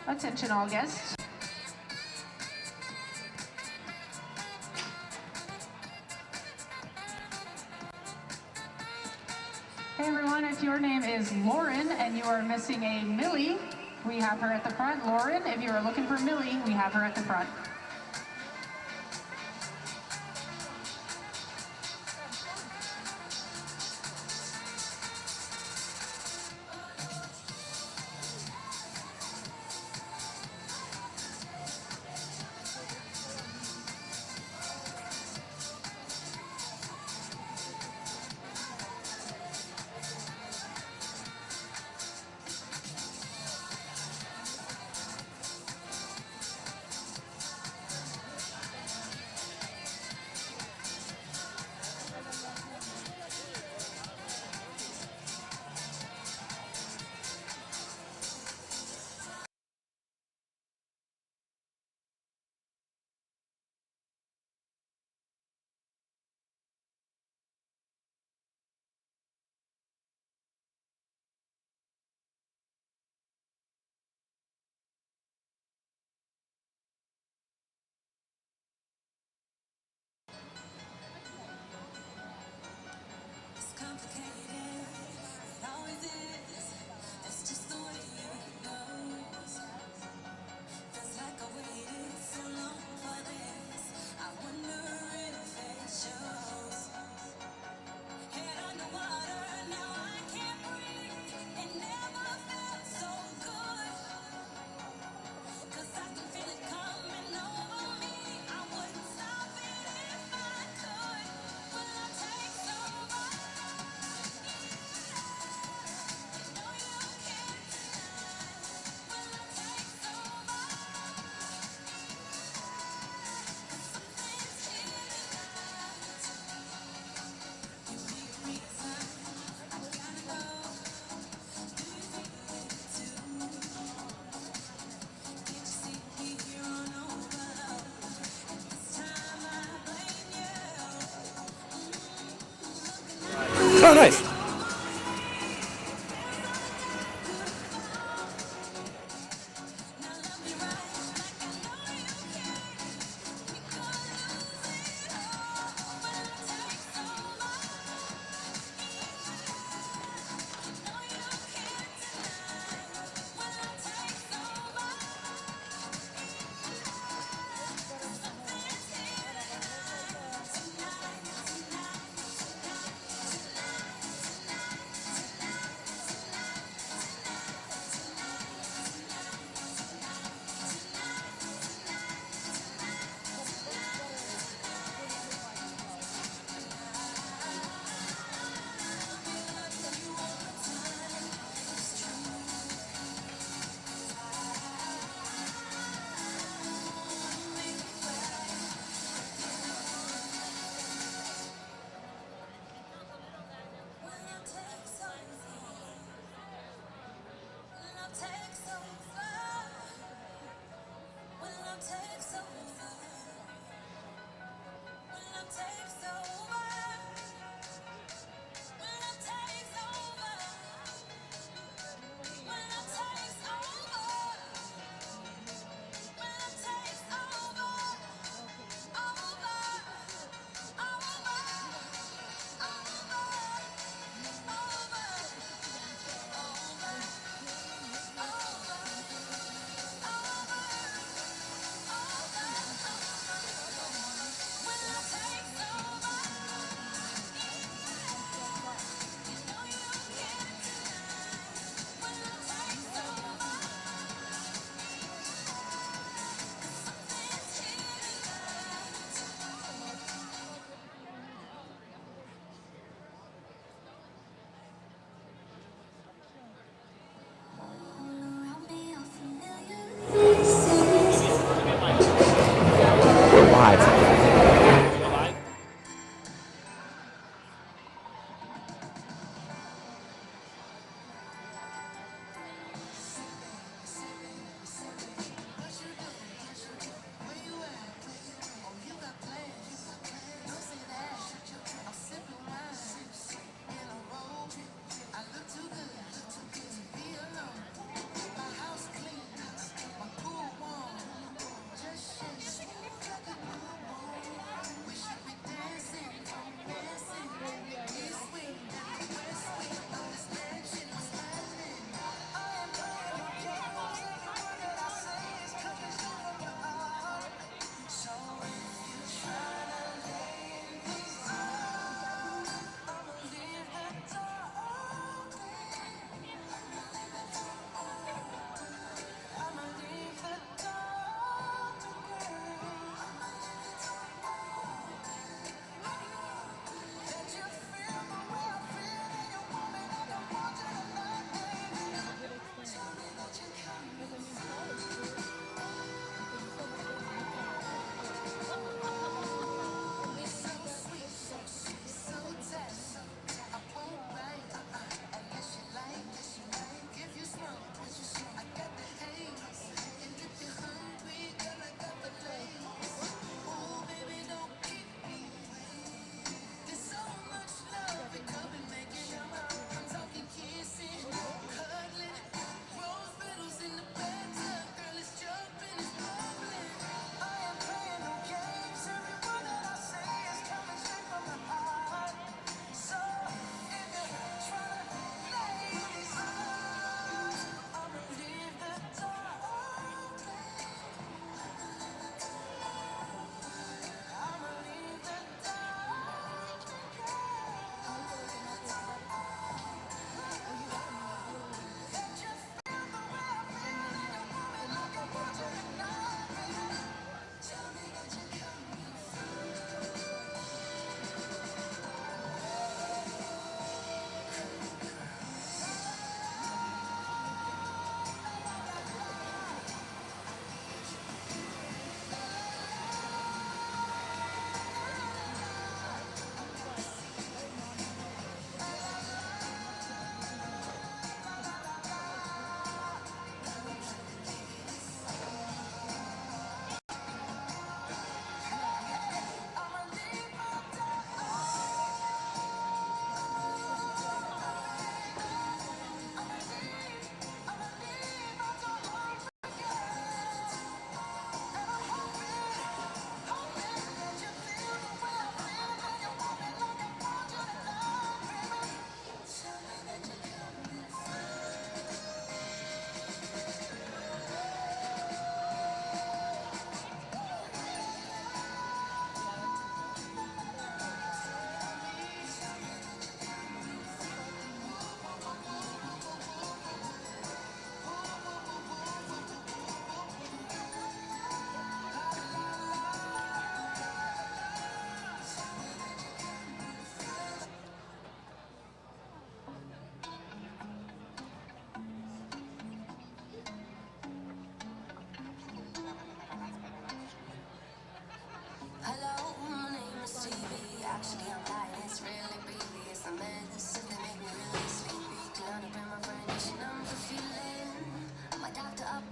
Attention all guests. Hey everyone, if your name is Lauren and you are missing a Millie, we have her at the front. Lauren, if you are looking for Millie, we have her at the front. Oh, nice.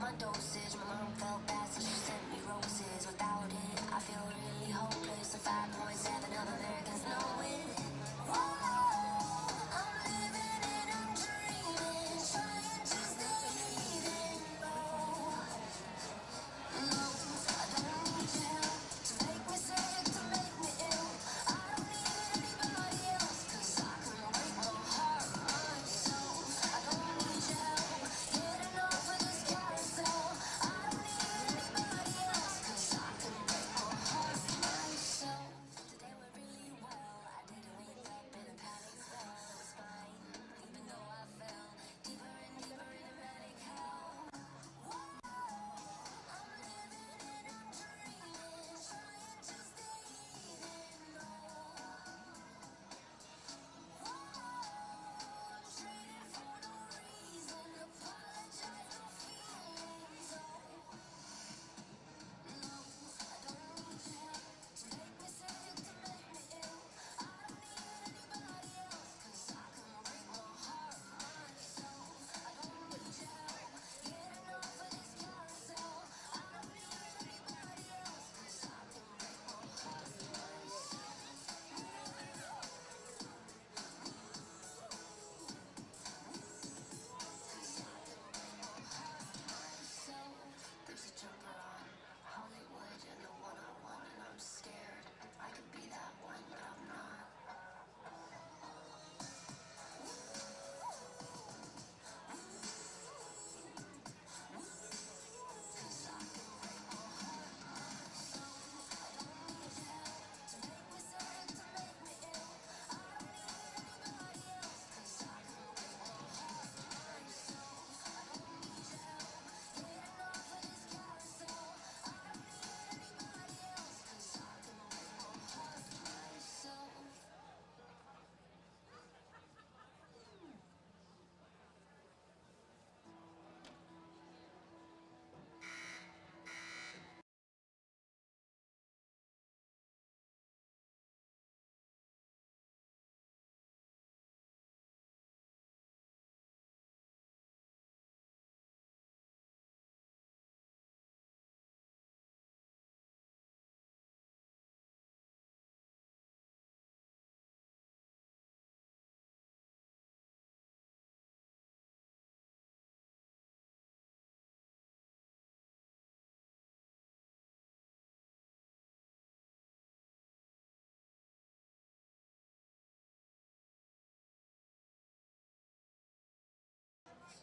my dosage. My mom felt bad, so she sent me roses. Without it, I feel really hopeless. A 5.7 of Americans know it. Whoa, I'm living and I'm dreaming, trying to stay even low. No, I don't need your help to make me sick, to make me ill. I don't need anybody else, 'cause I can break my heart myself. I don't need your help getting off of this carousel. I don't need anybody else, 'cause I can break my heart myself. Today went really well. I didn't wake up in a panic spell. It was fine, even though I fell deeper and deeper in a manic hell. I'm living and I'm dreaming, trying to stay even low. I'm trading for no reason, apologize for feeling so. No, I don't need your help to make me sick, to make me ill. I don't need anybody else, 'cause I can break my heart myself. I don't need your help getting off of this carousel. I don't need anybody else, 'cause I can break my heart myself. There's a jumper on Hollywood and the one I want, and I'm scared. I could be that one, but I'm not. To make me sick, to make me ill. I don't need anybody else, 'cause I can break my heart myself. I don't need your help getting off of this carousel. I don't need anybody else, 'cause I can break my heart myself.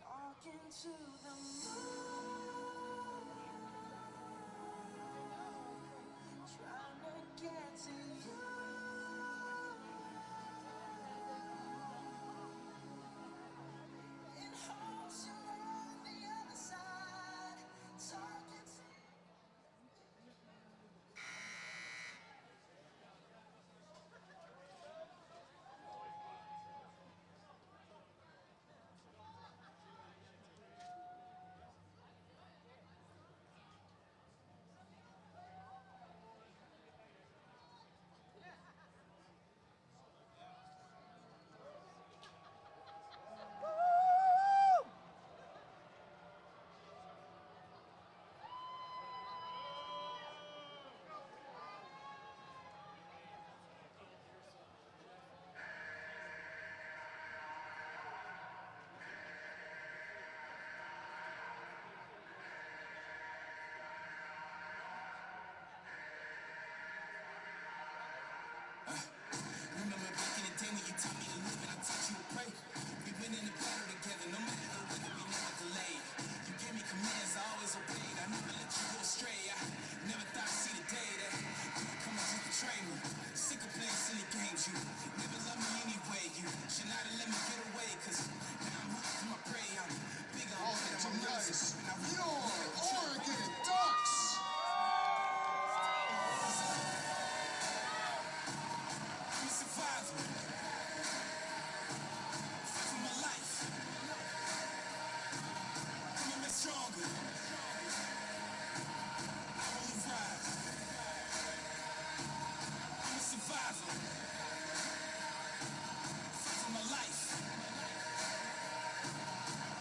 Talking to the moon, trying to get to you. In hopes you're on the other side. Talking to Remember back in the day when you taught me to live and I taught you to pray. We went in the battle together, no matter the weather, we never delayed. You gave me commands, I always obeyed. I never let you go astray. I never thought I'd see the day that you would come and you betray me. Sick of playing silly games, you never loved me anyway. You should not have let me get away, 'cause now I'm hungry for my prey. I'm big on what I'm nice. Your Oregon Ducks! I'm a survivor. Fight for my life. Coming back stronger. I will rise. I'm a survivor. Fight for my life.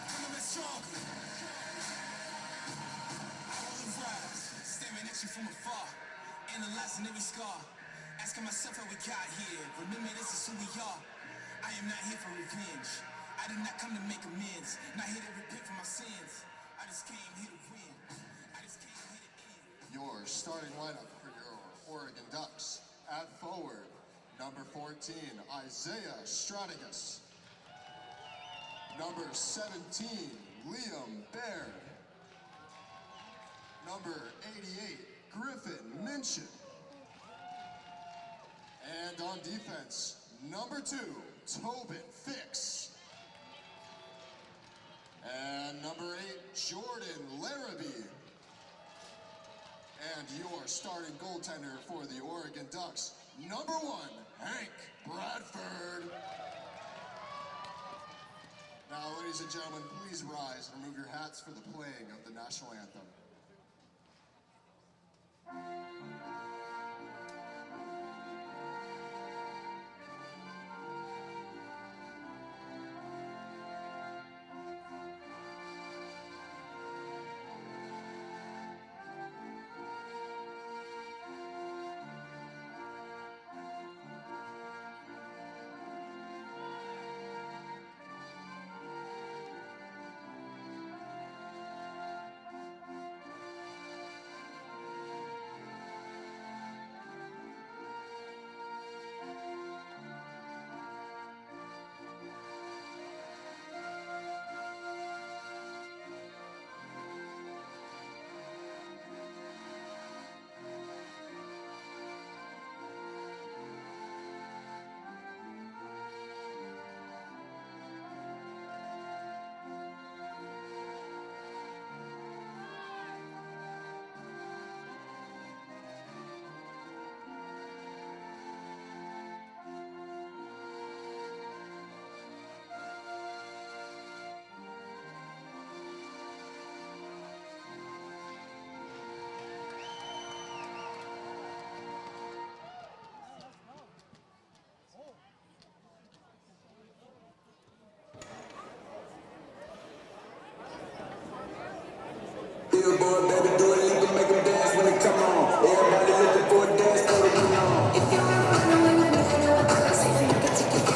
Coming back stronger. watch you from afar, analyzing every scar, asking myself how we got here. Remember, this is who we are. I am not here for revenge. I did not come to make amends. Not here to repent for my sins. I just came here to win. I just came here to end. Your starting lineup for your Oregon Ducks. At forward, number 14, Isaiah Stratigus. Number 17, Liam Baird. Number 88, Griffin Minchin. And on defense, number 2, Tobin Fix. And number 8, Jordan Larrabee. And your starting goaltender for the Oregon Ducks, number 1, Hank Bradford. Now, ladies and gentlemen, please rise and remove your hats for the playing of the national anthem. Billboard, baby, do it, leave them, make them dance when they come on. Everybody looking for a dance, throw it on. If you run away with me, I know I say I can take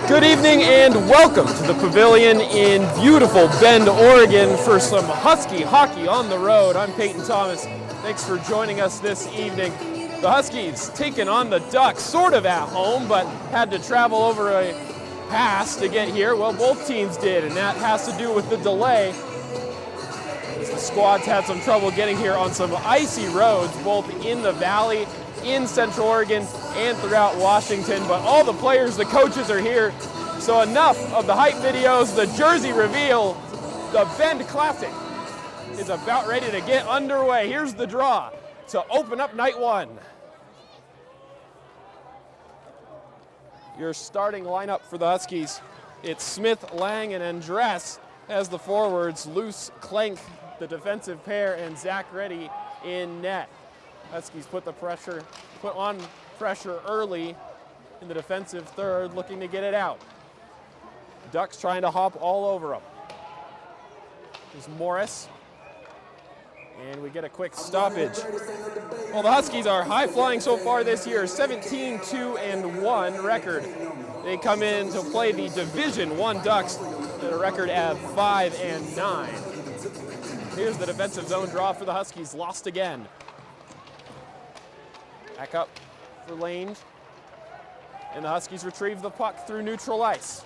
it. Good evening and welcome to the Pavilion in beautiful Bend, Oregon for some Husky hockey on the road. I'm Peyton Thomas. Thanks for joining us this evening. The Huskies taking on the Ducks, sort of at home, but had to travel over a pass to get here. Well, both teams did, and that has to do with the delay. The squads had some trouble getting here on some icy roads, both in the valley, in Central Oregon, and throughout Washington. But all the players, the coaches are here. So enough of the hype videos, the jersey reveal. The Bend Classic is about ready to get underway. Here's the draw to open up night one. Your starting lineup for the Huskies. It's Smith, Lang, and Andress as the forwards. Luce, Klenk, the defensive pair, and Zach Reddy in net. Huskies put on pressure early in the defensive third, looking to get it out. Ducks trying to hop all over them. There's Morris. And we get a quick stoppage. Well, the Huskies are high-flying so far this year, 17-2-1 record. They come in to play the Division I Ducks at a record at 5-9. Here's the defensive zone draw for the Huskies, lost again. Back up for Lange. And the Huskies retrieve the puck through neutral ice.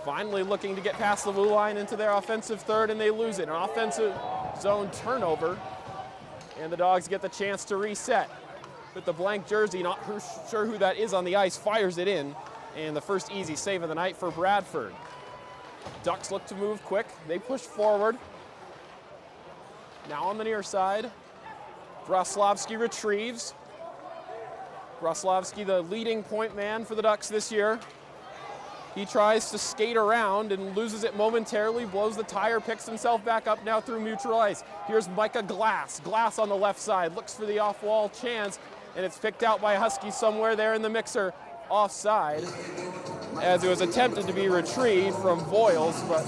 Finally looking to get past the blue line into their offensive third, and they lose it. An offensive zone turnover, and the Dogs get the chance to reset. With the blank jersey, not sure who that is on the ice, fires it in, and the first easy save of the night for Bradford. Ducks look to move quick. They push forward. Now on the near side, Broslavsky retrieves. Broslavsky, the leading point man for the Ducks this year. He tries to skate around and loses it momentarily, blows the tire, picks himself back up now through neutral ice. Here's Micah Glass. Glass on the left side, looks for the off-wall chance, and it's picked out by Husky somewhere there in the mixer, offside, as it was attempted to be retrieved from Voiles, but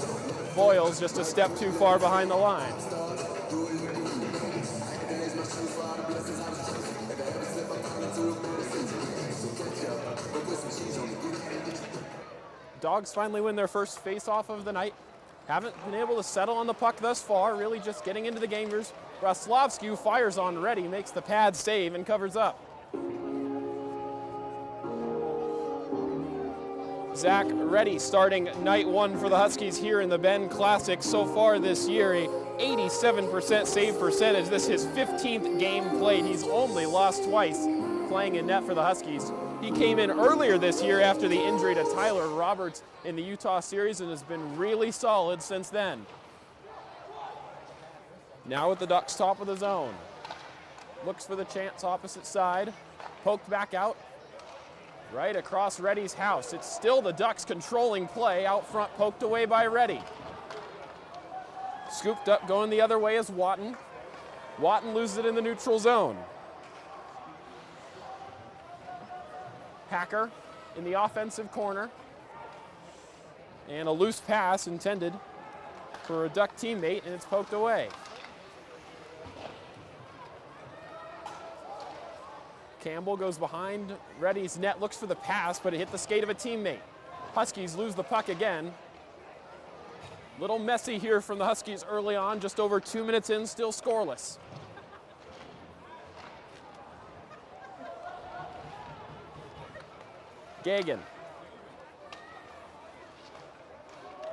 Voiles just a step too far behind the line. Dogs finally win their first face-off of the night. Haven't been able to settle on the puck thus far, really just getting into the game. Here's Braslavsky, who fires on Reddy, makes the pad save and covers up. Zach Reddy starting night one for the Huskies here in the Bend Classic so far this year. A 87% save percentage. This is his 15th game played. He's only lost twice playing in net for the Huskies. He came in earlier this year after the injury to Tyler Roberts in the Utah series and has been really solid since then. Now with the Ducks top of the zone. Looks for the chance opposite side. Poked back out. Right across Reddy's house. It's still the Ducks controlling play. Out front, poked away by Reddy. Scooped up, going the other way is Watton. Watton loses it in the neutral zone. Hacker in the offensive corner. And a loose pass intended for a Duck teammate, and it's poked away. Campbell goes behind Reddy's net, looks for the pass, but it hit the skate of a teammate. Huskies lose the puck again. Little messy here from the Huskies early on, just over 2 minutes in, still scoreless. Gagan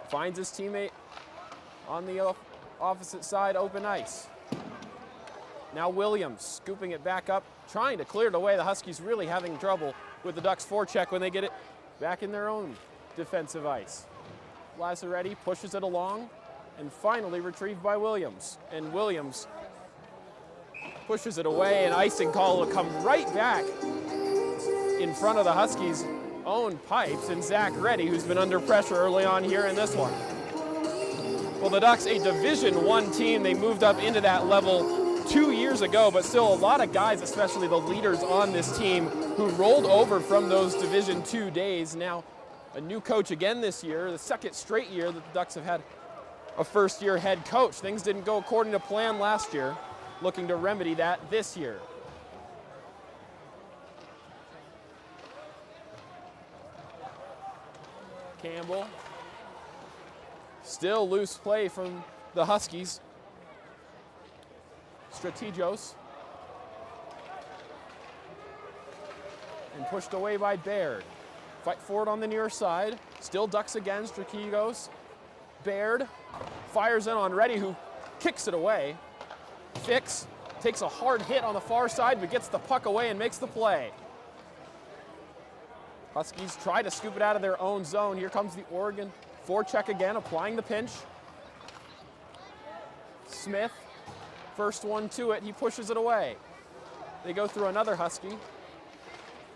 finds his teammate on the opposite side, open ice. Now Williams scooping it back up, trying to clear it away. The Huskies really having trouble with the Ducks forecheck when they get it back in their own defensive ice. Lazzaretti pushes it along and finally retrieved by Williams. And Williams pushes it away, and icing call will come right back in front of the Huskies' own pipes, and Zach Reddy, who's been under pressure early on here in this one. Well, the Ducks, a Division I team, they moved up into that level 2 years ago, but still a lot of guys, especially the leaders on this team, who rolled over from those Division II days. Now a new coach again this year, the second straight year that the Ducks have had a first-year head coach. Things didn't go according to plan last year, looking to remedy that this year. Campbell. Still loose play from the Huskies. Strategos. And pushed away by Baird. Fight forward on the near side. Still Ducks again, Strategos. Baird fires in on Reddy, who kicks it away. Fix takes a hard hit on the far side, but gets the puck away and makes the play. Huskies try to scoop it out of their own zone. Here comes the Oregon forecheck again, applying the pinch. Smith, first one to it, he pushes it away. They go through another Husky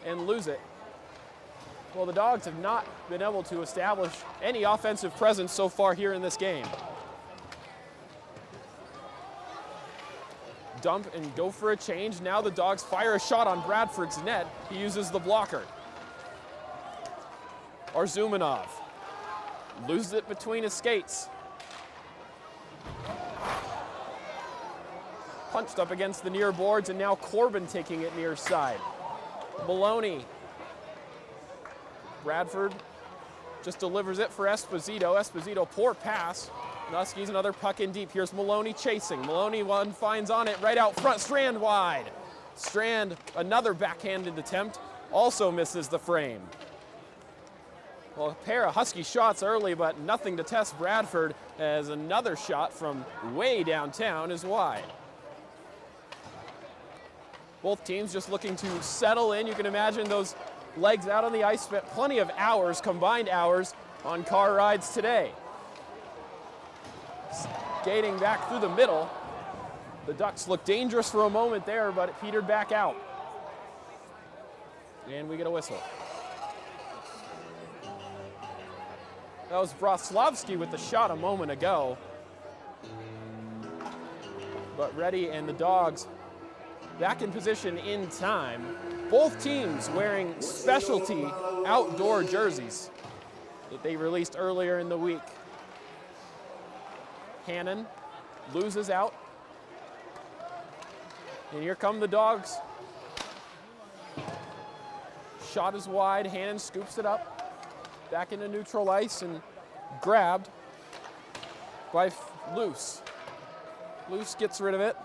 and lose it. Well, the Dogs have not been able to establish any offensive presence so far here in this game. Dump and go for a change. Now the Dogs fire a shot on Bradford's net. He uses the blocker. Arzumanov loses it between his skates. Punched up against the near boards, and now Corbin taking it near side. Maloney. Bradford just delivers it for Esposito. Esposito, poor pass. Huskies another puck in deep. Here's Maloney chasing. Maloney one finds on it right out front. Strand wide. Strand, another backhanded attempt, also misses the frame. Well, a pair of Husky shots early, but nothing to test Bradford, as another shot from way downtown is wide. Both teams just looking to settle in. You can imagine those legs out on the ice, spent plenty of hours, combined hours, on car rides today. Skating back through the middle. The Ducks looked dangerous for a moment there, but it petered back out. And we get a whistle. That was Braslavsky with the shot a moment ago. But Reddy and the Dogs back in position in time. Both teams wearing specialty outdoor jerseys that they released earlier in the week. Hannon loses out. And here come the Dogs. Shot is wide. Hannon scoops it up. Back into neutral ice and grabbed by Loose. Loose gets rid of it.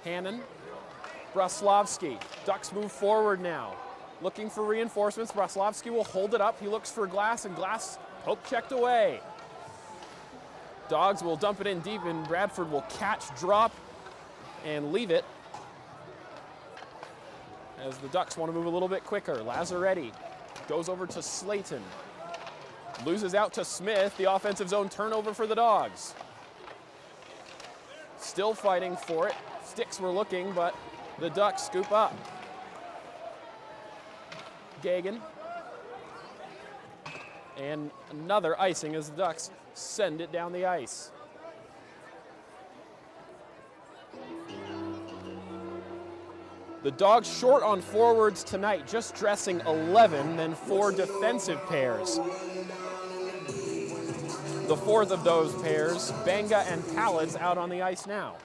Hannon, Braslavsky. Ducks move forward now. Looking for reinforcements. Braslavsky will hold it up. He looks for Glass, and Glass poke checked away. Dogs will dump it in deep, and Bradford will catch, drop, and leave it. As the Ducks want to move a little bit quicker. Lazaretti goes over to Slayton. Loses out to Smith. The offensive zone turnover for the Dogs. Still fighting for it. Sticks were looking, but the Ducks scoop up. Gagan. And another icing as the Ducks send it down the ice. The Dogs short on forwards tonight, just dressing 11, then 4 defensive pairs. The fourth of those pairs, Benga and Pallets, out on the ice now.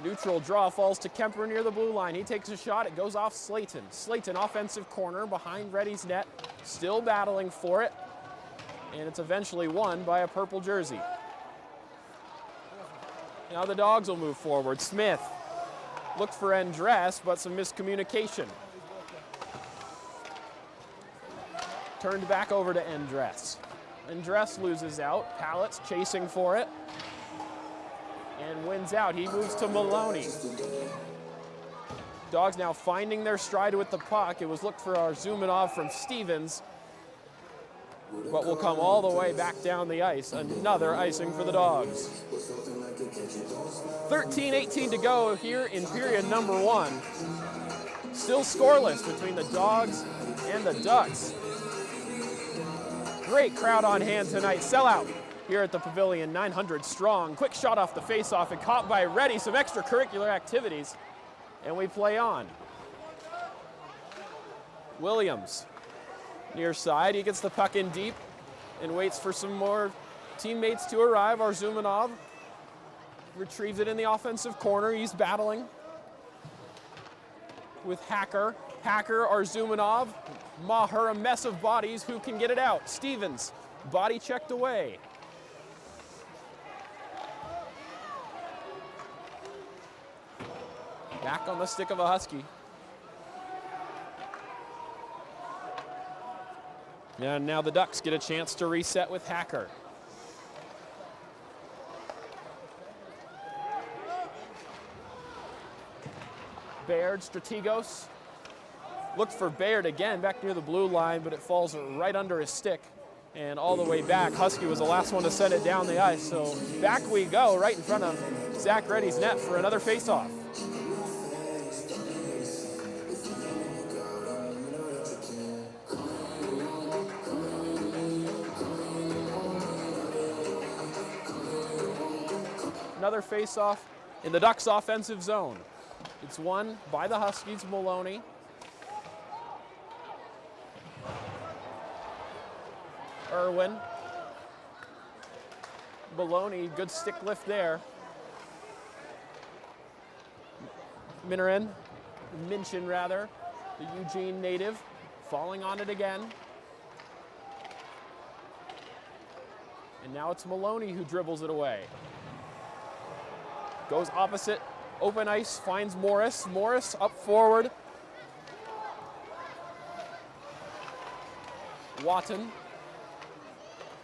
Neutral draw falls to Kemper near the blue line. He takes a shot, it goes off Slayton. Slayton, offensive corner behind Reddy's net, still battling for it, and it's eventually won by a purple jersey. Now the Dogs will move forward. Smith looked for Andress, but some miscommunication. Turned back over to Andress. Andress loses out. Pallets chasing for it. And wins out. He moves to Maloney. Dogs now finding their stride with the puck. It was looked for Arzumanov from Stevens, but will come all the way back down the ice. Another icing for the Dogs. 13:18 to go here in period number 1. Still scoreless between the Dogs and the Ducks. Great crowd on hand tonight. Sellout here at the Pavilion, 900 strong. Quick shot off the faceoff and caught by Reddy. Some extracurricular activities, and we play on. Williams near side. He gets the puck in deep and waits for some more teammates to arrive. Arzumanov retrieves it in the offensive corner. He's battling with Hacker. Hacker, Arzumanov, Maher, a mess of bodies. Who can get it out? Stevens, body checked away. Back on the stick of a Husky. And now the Ducks get a chance to reset with Hacker. Baird, Strategos. Looked for Baird again back near the blue line, but it falls right under his stick and all the way back. Husky was the last one to send it down the ice. So back we go right in front of Zach Reddy's net for another faceoff. Another faceoff in the Ducks' offensive zone. It's won by the Huskies, Maloney. Irwin. Maloney, good stick lift there. Minchin rather, the Eugene native, falling on it again. And now it's Maloney who dribbles it away. Goes opposite, open ice, finds Morris. Morris up forward. Watton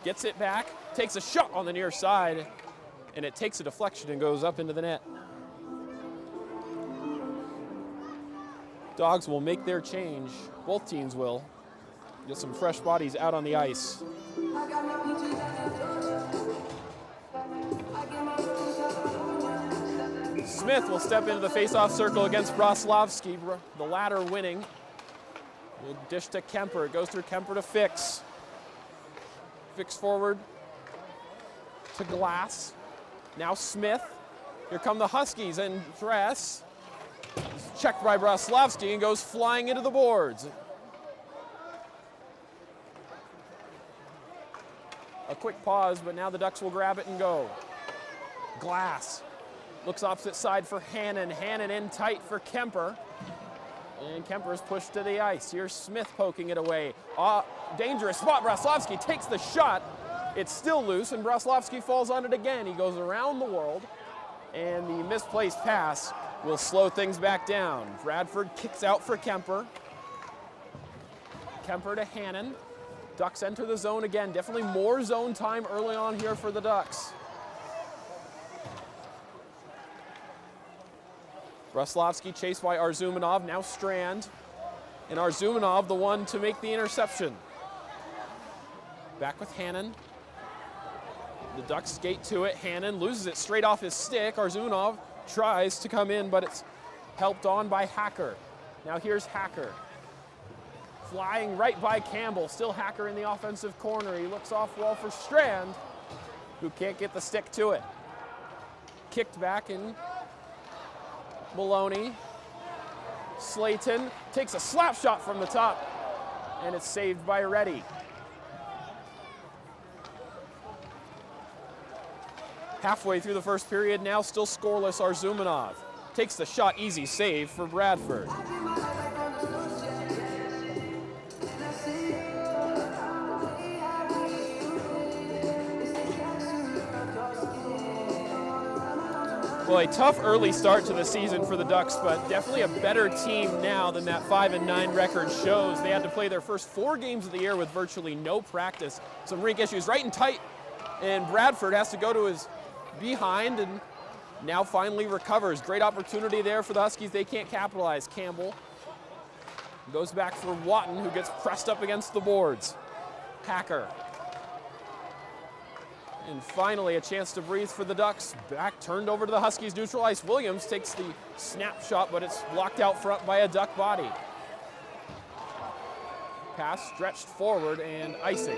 gets it back, takes a shot on the near side, and it takes a deflection and goes up into the net. Dogs will make their change. Both teams will. Get some fresh bodies out on the ice. Smith will step into the face-off circle against Braslavsky, the latter winning. We'll dish to Kemper. It goes through Kemper to Fix. Fix forward to Glass. Now Smith. Here come the Huskies, and Dress. Checked by Braslavsky and goes flying into the boards. A quick pause, but now the Ducks will grab it and go. Glass looks opposite side for Hannon. Hannon in tight for Kemper. And Kemper's pushed to the ice. Here's Smith poking it away. Dangerous spot. Braslovsky takes the shot. It's still loose, and Braslovsky falls on it again. He goes around the world, and the misplaced pass will slow things back down. Bradford kicks out for Kemper. Kemper to Hannon. Ducks enter the zone again. Definitely more zone time early on here for the Ducks. Braslovsky chased by Arzumanov, now Strand. And Arzumanov the one to make the interception. Back with Hannon. The Ducks skate to it. Hannon loses it straight off his stick. Arzumanov tries to come in, but it's helped on by Hacker. Now here's Hacker. Flying right by Campbell. Still Hacker in the offensive corner. He looks off wall for Strand, who can't get the stick to it. Kicked back in. Maloney. Slayton takes a slap shot from the top, and it's saved by Reddy. Halfway through the first period now, still scoreless. Arzumanov takes the shot, easy save for Bradford. Well, a tough early start to the season for the Ducks, but definitely a better team now than that 5-9 record shows. They had to play their first 4 games of the year with virtually no practice. Some rink issues right and tight, and Bradford has to go to his behind and now finally recovers. Great opportunity there for the Huskies. They can't capitalize. Campbell goes back for Watton, who gets pressed up against the boards. Hacker. And finally, a chance to breathe for the Ducks. Back turned over to the Huskies' neutral ice. Williams takes the snapshot, but it's blocked out front by a Duck body. Pass stretched forward and icing.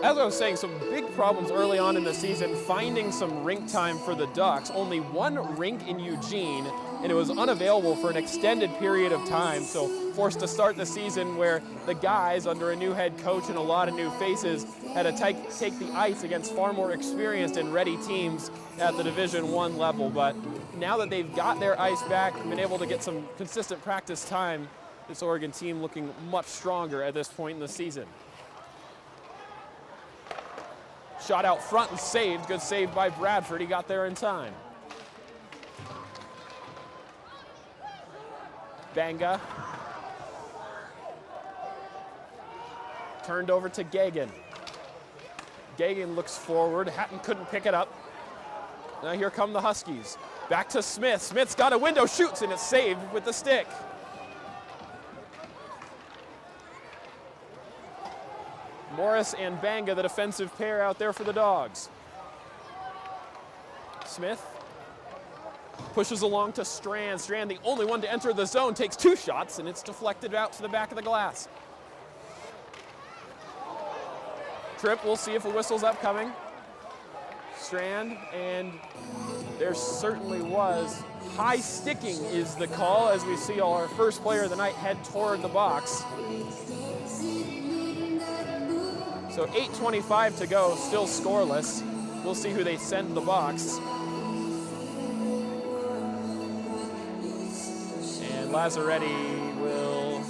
As I was saying, some big problems early on in the season finding some rink time for the Ducks. Only one rink in Eugene, and it was unavailable for an extended period of time, so forced to start the season where the guys, under a new head coach and a lot of new faces, had to take the ice against far more experienced and ready teams at the Division I level. But now that they've got their ice back, been able to get some consistent practice time, this Oregon team looking much stronger at this point in the season. Shot out front and saved. Good save by Bradford. He got there in time. Banga. Turned over to Gagan. Gagan looks forward. Hatton couldn't pick it up. Now here come the Huskies. Back to Smith. Smith's got a window, shoots, and it's saved with the stick. Morris and Banga, the defensive pair out there for the Dogs. Smith pushes along to Strand. Strand, the only one to enter the zone, takes 2 shots, and it's deflected out to the back of the glass. Trip, we'll see if a whistle's upcoming. Strand, and there certainly was. High sticking is the call as we see our first player of the night head toward the box. So 8:25 to go, still scoreless. We'll see who they send the box. And Lazzaretti will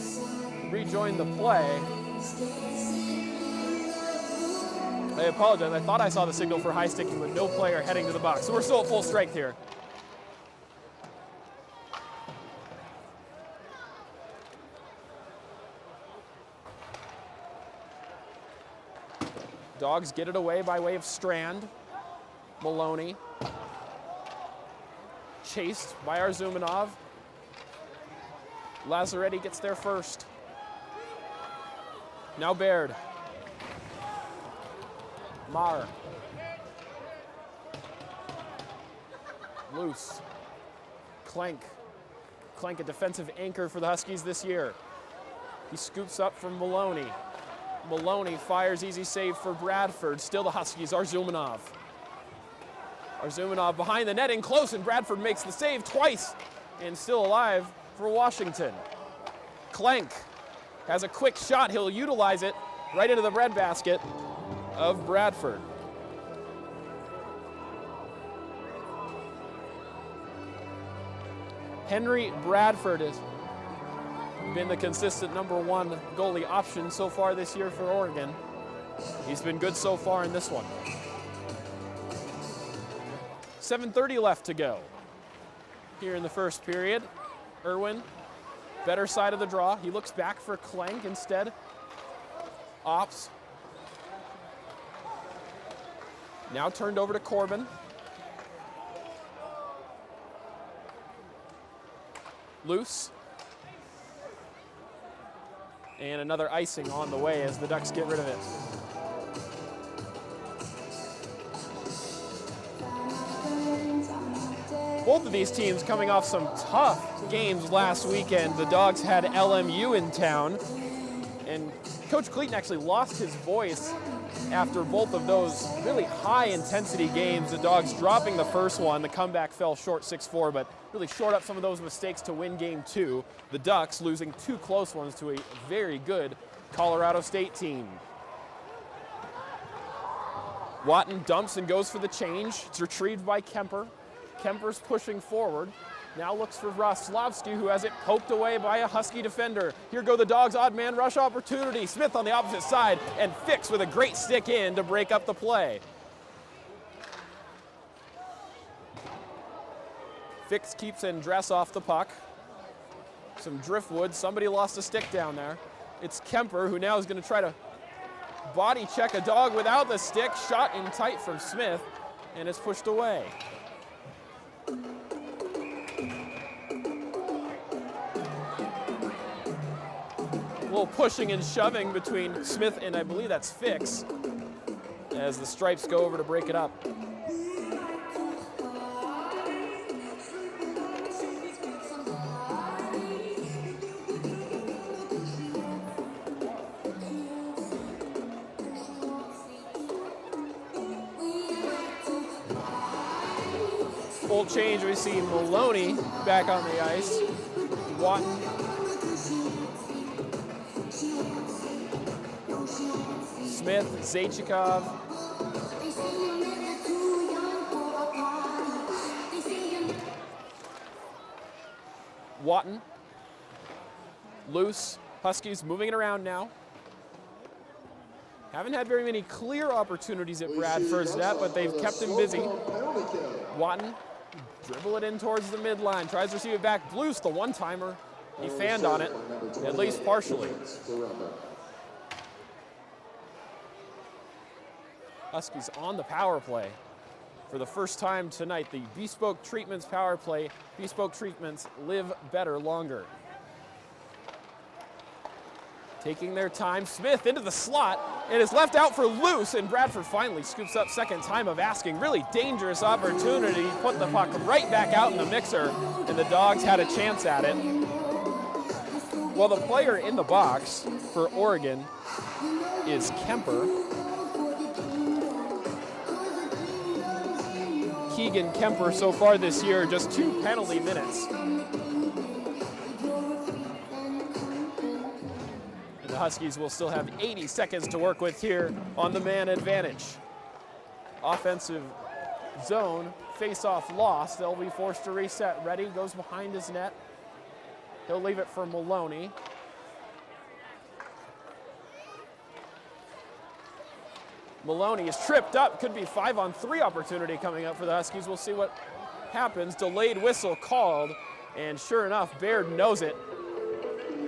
rejoin the play. I apologize, I thought I saw the signal for high sticking, but no player heading to the box. So we're still at full strength here. Dogs get it away by way of Strand. Maloney. Chased by Arzumanov. Lazzaretti gets there first. Now Baird. Marr. Loose. Klenk. Klenk, a defensive anchor for the Huskies this year. He scoops up from Maloney. Maloney fires, easy save for Bradford. Still the Huskies, Arzumanov. Arzumanov behind the netting, close, and Bradford makes the save twice, and still alive for Washington. Klenk has a quick shot. He'll utilize it right into the breadbasket of Bradford. Henry Bradford been the consistent #1 goalie option so far this year for Oregon. He's been good so far in this one. 7:30 left to go here in the first period. Irwin, better side of the draw. He looks back for Klenk instead. Ops. Now turned over to Corbin. Loose. And another icing on the way as the Ducks get rid of it. Both of these teams coming off some tough games last weekend. The Dogs had LMU in town, and Coach Clayton actually lost his voice after both of those really high-intensity games. The Dogs dropping the first one. The comeback fell short 6-4, but really shored up some of those mistakes to win game 2. The Ducks losing 2 close ones to a very good Colorado State team. Watton dumps and goes for the change. It's retrieved by Kemper. Kemper's pushing forward. Now looks for Roslovsky, who has it poked away by a Husky defender. Here go the Dogs' odd man rush opportunity. Smith on the opposite side, and Fix with a great stick in to break up the play. Fix keeps Andress off the puck. Some driftwood. Somebody lost a stick down there. It's Kemper, who now is going to try to body check a dog without the stick. Shot in tight from Smith, and is pushed away. A little pushing and shoving between Smith and I believe that's Fix as the Stripes go over to break it up. Full change, we see Maloney back on the ice. Watton. Smith, Zaychikov. Watton. Loose. Huskies moving it around now. Haven't had very many clear opportunities at Bradford's net, but they've kept him busy. Watton, dribble it in towards the midline, tries to receive it back. Blues the one-timer. He fanned on it, at least partially. Huskies on the power play for the first time tonight. The Bespoke Treatments power play. Bespoke Treatments live better longer. Taking their time, Smith into the slot. It is left out for Loose, and Bradford finally scoops up second time of asking. Really dangerous opportunity. Put the puck right back out in the mixer, and the Dogs had a chance at it. Well, the player in the box for Oregon is Kemper. Keegan Kemper so far this year, just 2 penalty minutes. And the Huskies will still have 80 seconds to work with here on the man advantage. Offensive zone, face-off lost. They'll be forced to reset. Reddy goes behind his net. He'll leave it for Maloney. Maloney is tripped up. Could be 5-on-3 opportunity coming up for the Huskies. We'll see what happens. Delayed whistle called, and sure enough, Baird knows it.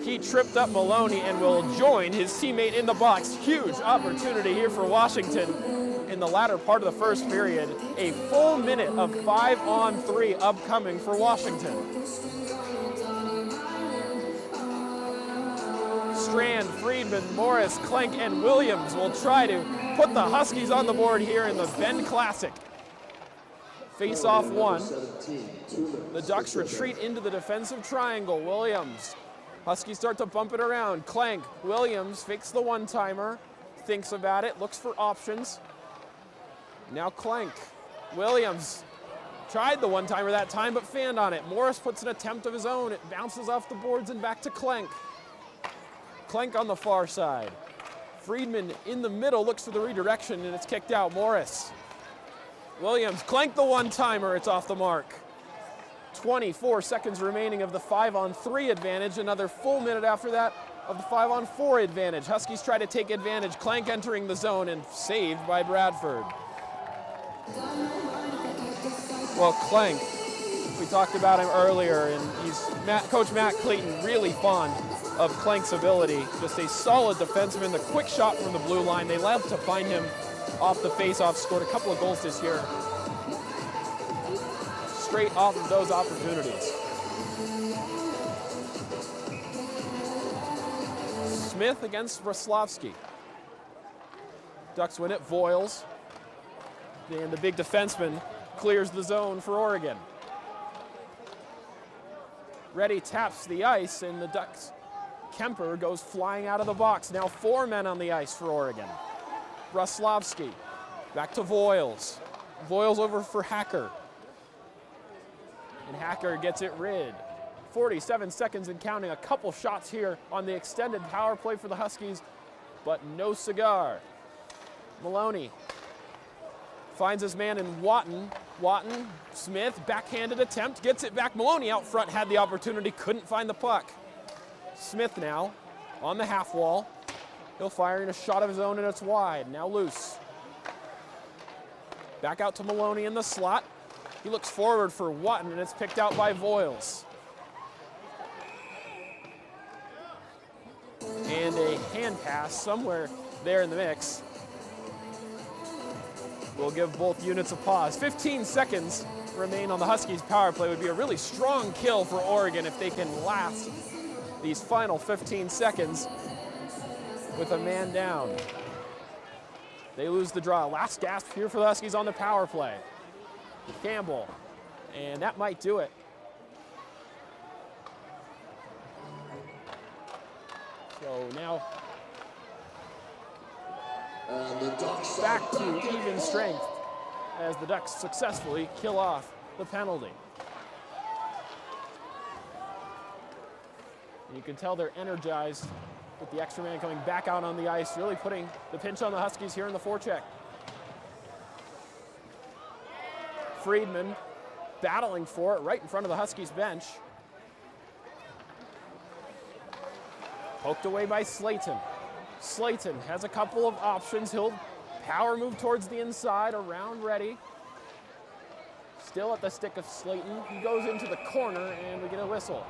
He tripped up Maloney and will join his teammate in the box. Huge opportunity here for Washington in the latter part of the first period. A full minute of 5-on-3 upcoming for Washington. Strand, Friedman, Morris, Klenk, and Williams will try to put the Huskies on the board here in the Bend Classic. Face-off one. The Ducks retreat into the defensive triangle. Williams. Huskies start to bump it around. Klenk, Williams fakes the one-timer, thinks about it, looks for options. Now Klenk. Williams tried the one-timer that time, but fanned on it. Morris puts an attempt of his own. It bounces off the boards and back to Klenk. Klenk on the far side. Friedman in the middle looks for the redirection, and it's kicked out. Morris. Williams, Klenk the one-timer. It's off the mark. 24 seconds remaining of the 5-on-3 advantage. Another full minute after that of the 5-on-4 advantage. Huskies try to take advantage. Clank entering the zone and saved by Bradford. Well, Clank, we talked about him earlier, and Coach Matt Clayton really fond of Clank's ability. Just a solid defenseman, the quick shot from the blue line. They love to find him off the face-off, scored a couple of goals this year. Straight off of those opportunities. Smith against Broslavsky. Ducks win it, Voiles. And the big defenseman clears the zone for Oregon. Reddy taps the ice, and the Ducks' Kemper goes flying out of the box. Now 4 men on the ice for Oregon. Broslavsky, back to Voiles. Voiles over for Hacker. And Hacker gets it rid. 47 seconds and counting. A couple shots here on the extended power play for the Huskies, but no cigar. Maloney finds his man in Watton. Watton, Smith, backhanded attempt, gets it back. Maloney out front had the opportunity, couldn't find the puck. Smith now on the half wall. He'll fire in a shot of his own, and it's wide. Now loose. Back out to Maloney in the slot. He looks forward for Watton, and it's picked out by Voiles. And a hand pass somewhere there in the mix. We'll give both units a pause. 15 seconds remain on the Huskies' power play. Would be a really strong kill for Oregon if they can last these final 15 seconds with a man down. They lose the draw. Last gasp here for the Huskies on the power play. Campbell, and that might do it. So now And the Ducks back to even strength as the Ducks successfully kill off the penalty. And you can tell they're energized with the extra man coming back out on the ice, really putting the pinch on the Huskies here in the forecheck. Friedman battling for it right in front of the Huskies bench. Poked away by Slayton. Slayton has a couple of options. He'll power move towards the inside, around Reddy. Still at the stick of Slayton. He goes into the corner, and we get a whistle.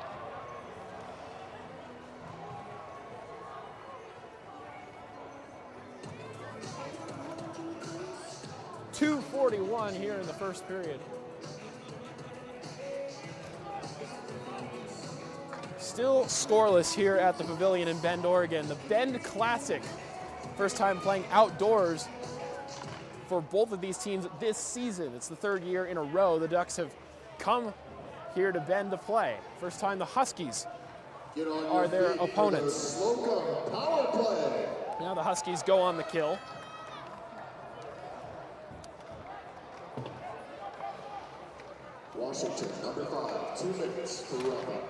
.241 here in the first period. Still scoreless here at the Pavilion in Bend, Oregon. The Bend Classic, first time playing outdoors for both of these teams this season. It's the third year in a row the Ducks have come here to Bend to play. First time the Huskies are their opponents. Slocum power play. Now the Huskies go on the kill. Washington, number 5, 2 minutes for wrap-up.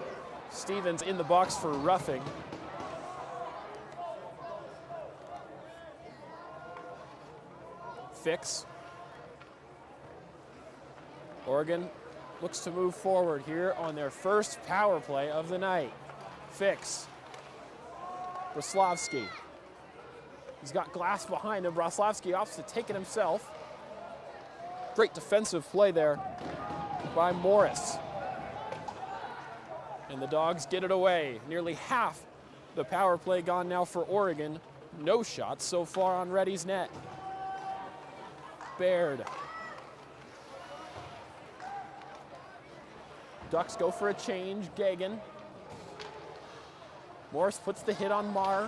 Stevens in the box for roughing. Fix. Oregon looks to move forward here on their first power play of the night. Fix. Broslavsky. He's got Glass behind him. Broslavsky opts to take it himself. Great defensive play there by Morris. And the Dogs get it away. Nearly half the power play gone now for Oregon. No shots so far on Reddy's net. Baird. Ducks go for a change. Gagan. Morris puts the hit on Marr.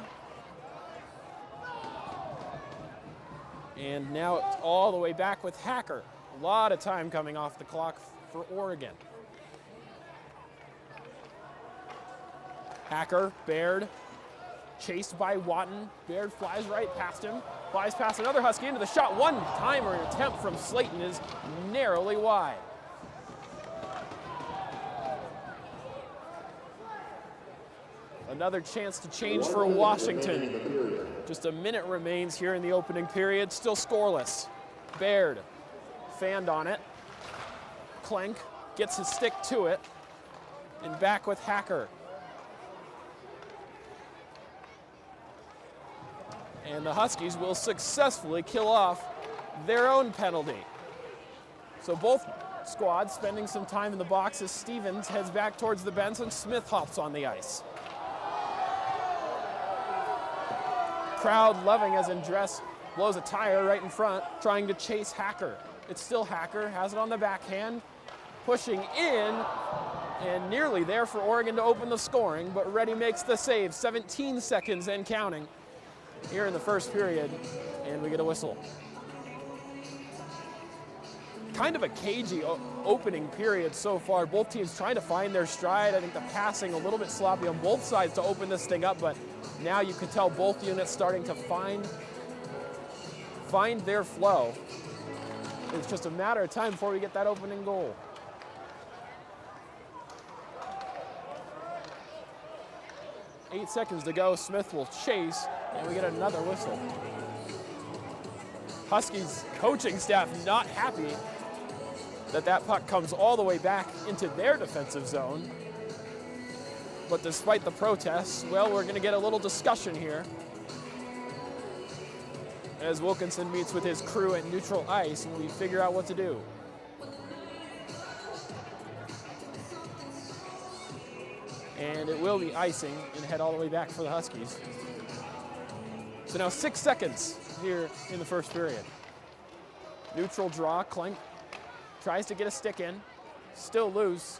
And now it's all the way back with Hacker. A lot of time coming off the clock for Oregon. Hacker, Baird, chased by Watton. Baird flies right past him, flies past another Husky into the shot. One-timer attempt from Slayton is narrowly wide. Another chance to change for Washington. Just a minute remains here in the opening period, still scoreless. Baird fanned on it. Clank gets his stick to it, and back with Hacker. And the Huskies will successfully kill off their own penalty. So both squads spending some time in the box as Stevens heads back towards the bench and Smith hops on the ice. Crowd loving as Andres blows a tire right in front, trying to chase Hacker. It's still Hacker, has it on the backhand, pushing in, and nearly there for Oregon to open the scoring, but Reddy makes the save, 17 seconds and counting here in the first period, and we get a whistle. Kind of a cagey opening period so far. Both teams trying to find their stride. I think the passing a little bit sloppy on both sides to open this thing up, but now you can tell both units starting to find their flow. It's just a matter of time before we get that opening goal. Eight seconds to go. Smith will chase, and we get another whistle. Huskies coaching staff not happy that puck comes all the way back into their defensive zone. But despite the protests, well, we're going to get a little discussion here as Wilkinson meets with his crew at neutral ice and we figure out what to do. And it will be icing and head all the way back for the Huskies. So now 6 seconds here in the first period. Neutral draw, Klenk tries to get a stick in, still loose,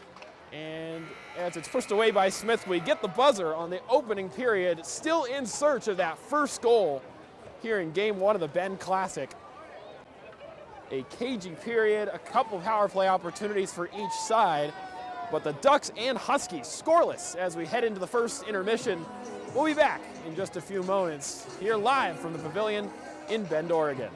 and as it's pushed away by Smith, we get the buzzer on the opening period, still in search of that first goal here in game one of the Bend Classic. A cagey period, a couple of power play opportunities for each side, but the Ducks and Huskies scoreless as we head into the first intermission. We'll be back in just a few moments here live from the Pavilion in Bend, Oregon.